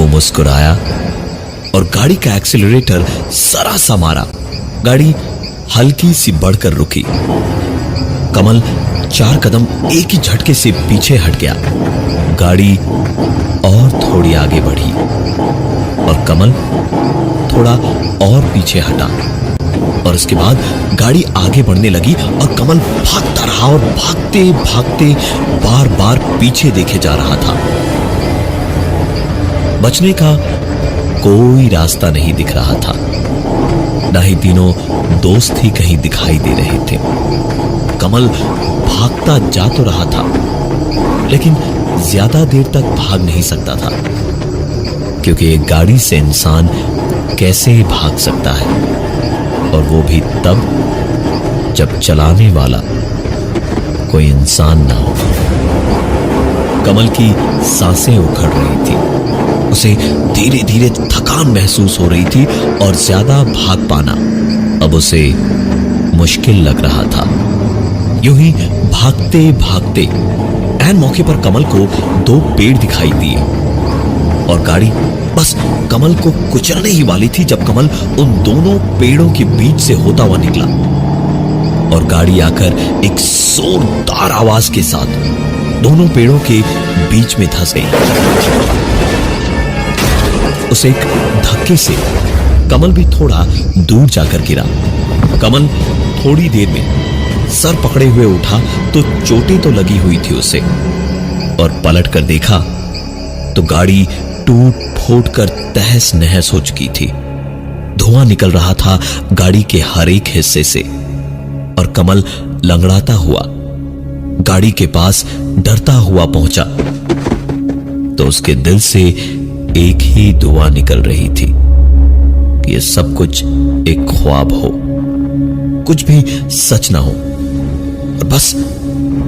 वो मुस्कुराया और गाड़ी का एक्सीलरेटर जरा सा मारा। गाड़ी हल्की सी बढ़कर रुकी। कमल 4 कदम एक ही झटके से पीछे हट गया। गाड़ी और थोड़ी आगे बढ़ी और कमल थोड़ा और पीछे हटा और उसके बाद गाड़ी आगे बढ़ने लगी और कमल भागता रहा और भागते भागते बार बार पीछे देखे जा रहा था। बचने का कोई रास्ता नहीं दिख रहा था, ना ही तीनों दोस्त ही कहीं दिखाई दे रहे थे। कमल भागता जा तो रहा था, लेकिन ज्यादा देर तक भाग नहीं सकता था, क्योंकि एक गाड़ी से इंसान कैसे भाग सकता है, और वो भी तब जब चलाने वाला कोई इंसान ना हो। कमल की सांसें उखड़ रही थी, उसे धीरे धीरे थकान महसूस हो रही थी और ज्यादा भाग पाना अब उसे मुश्किल लग रहा था। यूं ही भागते भागते ऐन मौके पर कमल को 2 पेड़ दिखाई दिए और गाड़ी बस कमल को कुचलने ही वाली थी जब कमल उन दोनों पेड़ों के बीच से होता हुआ निकला और गाड़ी आकर एक जोरदार आवाज के साथ दोनों पेड़ों के बीच में धंस गई। उस एक धक्के से कमल भी थोड़ा दूर जाकर गिरा। कमल थोड़ी देर में सर पकड़े हुए उठा तो चोटें तो लगी हुई थी उसे, और पलट कर देखा तो गाड़ी टूट फूट कर तहस नहस हो चुकी थी। धुआं निकल रहा था गाड़ी के हर एक हिस्से से और कमल लंगड़ाता हुआ गाड़ी के पास डरता हुआ पहुंचा तो उसके दिल से एक ही दुआ निकल रही थी कि ये सब कुछ एक ख्वाब हो, कुछ भी सच ना हो, और बस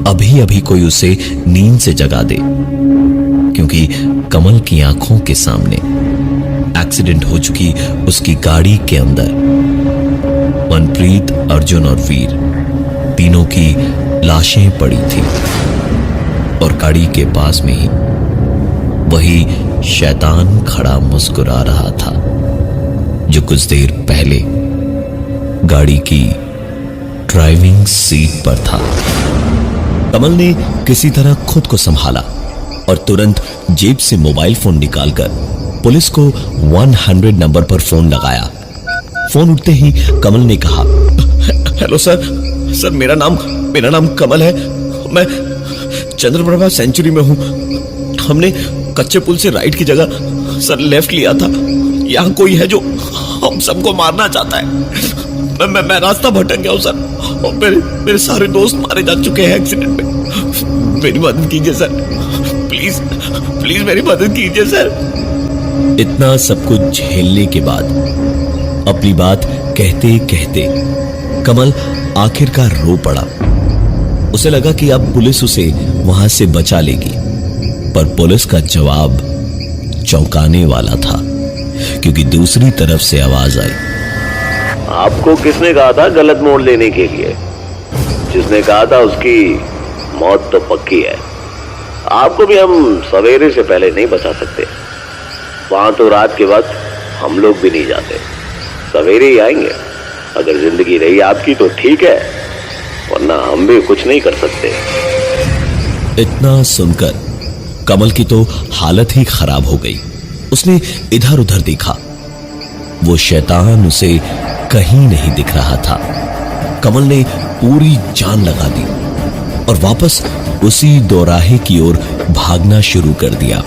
अभी अभी कोई उसे नींद से जगा दे, क्योंकि कमल की आंखों के सामने एक्सीडेंट हो चुकी उसकी गाड़ी के अंदर मनप्रीत, अर्जुन और वीर तीनों की लाशें पड़ी थी और गाड़ी के पास में ही वही शैतान खड़ा मुस्कुरा रहा था जो कुछ देर पहले गाड़ी की ड्राइविंग सीट पर था। कमल ने किसी तरह खुद को संभाला और तुरंत जेब से मोबाइल फोन निकालकर पुलिस को 100 नंबर पर फोन लगाया। फोन उठते ही कमल ने कहा, हेलो सर, मेरा नाम कमल है। मैं चंद्रप्रभा सेंचुरी में हूं। हमने कच्चे पुल से राइट की जगह सर लेफ्ट लिया था। यहाँ कोई है जो हम सबको मारना चाहता है। मैं रास्ता भटक गया हूँ सर, और मेरे सारे दोस्त मारे जा चुके हैं एक्सीडेंट में। मेरी मदद कीजिए सर, प्लीज मेरी मदद कीजिए सर। इतना सब कुछ झेलने के बाद अपनी बात कहते कहते कमल आखिरकार रो पड़ा। उसे लगा कि अब पुलिस उसे वहां से बचा लेगी, पर पुलिस का जवाब चौंकाने वाला था, क्योंकि दूसरी तरफ से आवाज आई, आपको किसने कहा था गलत मोड़ लेने के लिए? जिसने कहा था उसकी मौत तो पक्की है। आपको भी हम सवेरे से पहले नहीं बचा सकते। वहां तो रात के वक्त हम लोग भी नहीं जाते, सवेरे ही आएंगे। अगर जिंदगी रही आपकी तो ठीक है, वरना हम भी कुछ नहीं कर सकते। इतना सुनकर कमल की तो हालत ही खराब हो गई। उसने इधर उधर देखा, वो शैतान उसे कहीं नहीं दिख रहा था। कमल ने पूरी जान लगा दी और वापस उसी दोराहे की ओर भागना शुरू कर दिया।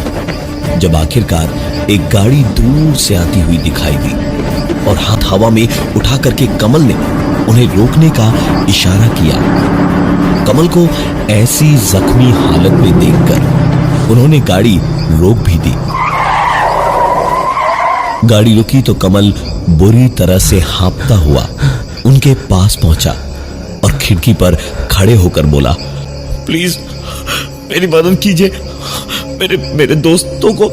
जब आखिरकार एक गाड़ी दूर से आती हुई दिखाई दी और हाथ हवा में उठा करके कमल ने उन्हें रोकने का इशारा किया। कमल को ऐसी जख्मी हालत में देखकर उन्होंने गाड़ी रोक भी दी। गाड़ी रुकी तो कमल बुरी तरह से हाँफता हुआ उनके पास पहुंचा और खिड़की पर खड़े होकर बोला, प्लीज मेरी मदद कीजिए। मेरे दोस्तों को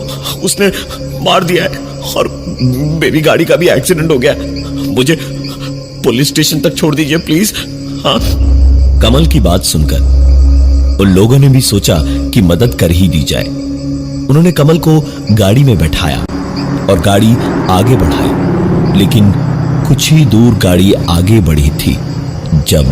उसने मार दिया है और मेरी गाड़ी का भी एक्सीडेंट हो गया। मुझे पुलिस स्टेशन तक छोड़ दीजिए प्लीज। हाँ। कमल की बात सुनकर उन लोगों ने भी सोचा कि मदद कर ही दी जाए। उन्होंने कमल को गाड़ी में बैठाया और गाड़ी आगे बढ़ाई। लेकिन कुछ ही दूर गाड़ी आगे बढ़ी थी जब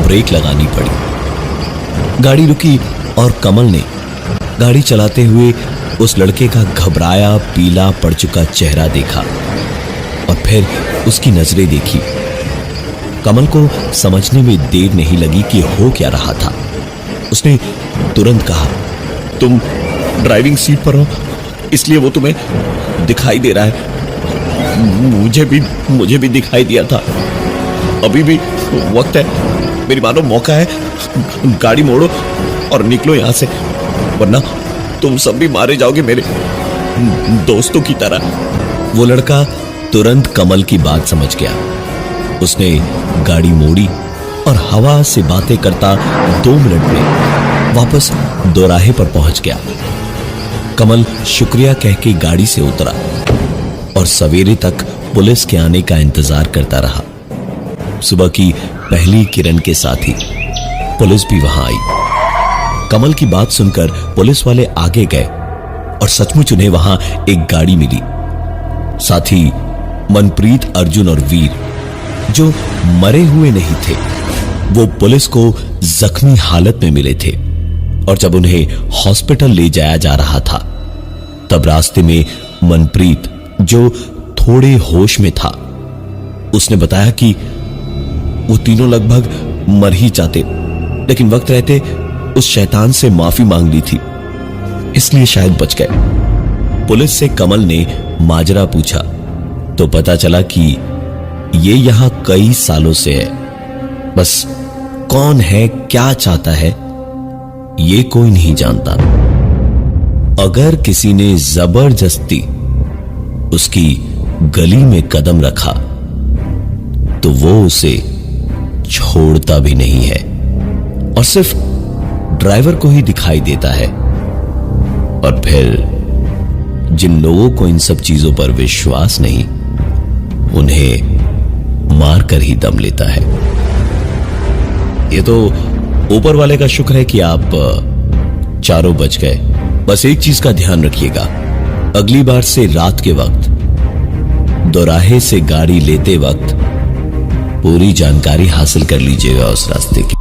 ब्रेक लगानी पड़ी। गाड़ी रुकी और कमल ने गाड़ी चलाते हुए उस लड़के का घबराया पीला पड़ चुका चेहरा देखा और फिर उसकी नजरें देखी। कमल को समझने में देर नहीं लगी कि हो क्या रहा था। उसने तुरंत कहा, तुम ड्राइविंग सीट पर हो इसलिए वो तुम्हें दिखाई दे रहा है। मुझे भी दिखाई दिया था। अभी भी वक्त है, मेरी मानो मौका है। गाड़ी मोड़ो और निकलो यहां से, वरना तुम सब भी मारे जाओगे मेरे दोस्तों की तरह। वो लड़का तुरंत कमल की बात समझ गया। उसने गाड़ी मोड़ी और हवा से बातें करता 2 मिनट में वापस दोराहे पर पहुंच गया। कमल शुक्रिया कह के गाड़ी से उतरा और सवेरे तक पुलिस के आने का इंतजार करता रहा। सुबह की पहली किरण के साथ ही पुलिस भी वहां आई। कमल की बात सुनकर पुलिस वाले आगे गए और सचमुच उन्हें वहां एक गाड़ी मिली। साथ ही मनप्रीत, अर्जुन और वीर, जो मरे हुए नहीं थे, वो पुलिस को जख्मी हालत में मिले थे। और जब उन्हें हॉस्पिटल ले जाया जा रहा था तब रास्ते में मनप्रीत, जो थोड़े होश में था, उसने बताया कि वो तीनों लगभग मर ही जाते, लेकिन वक्त रहते उस शैतान से माफी मांग ली थी, इसलिए शायद बच गए। पुलिस से कमल ने माजरा पूछा तो पता चला कि ये यहां कई सालों से है, बस कौन है, क्या चाहता है, ये कोई नहीं जानता। अगर किसी ने जबरदस्ती उसकी गली में कदम रखा तो वो उसे छोड़ता भी नहीं है और सिर्फ ड्राइवर को ही दिखाई देता है। और फिर जिन लोगों को इन सब चीजों पर विश्वास नहीं, उन्हें मारकर ही दम लेता है। ये तो ऊपर वाले का शुक्र है कि आप चारों बच गए। बस एक चीज का ध्यान रखिएगा, अगली बार से रात के वक्त दोराहे से गाड़ी लेते वक्त पूरी जानकारी हासिल कर लीजिएगा उस रास्ते की।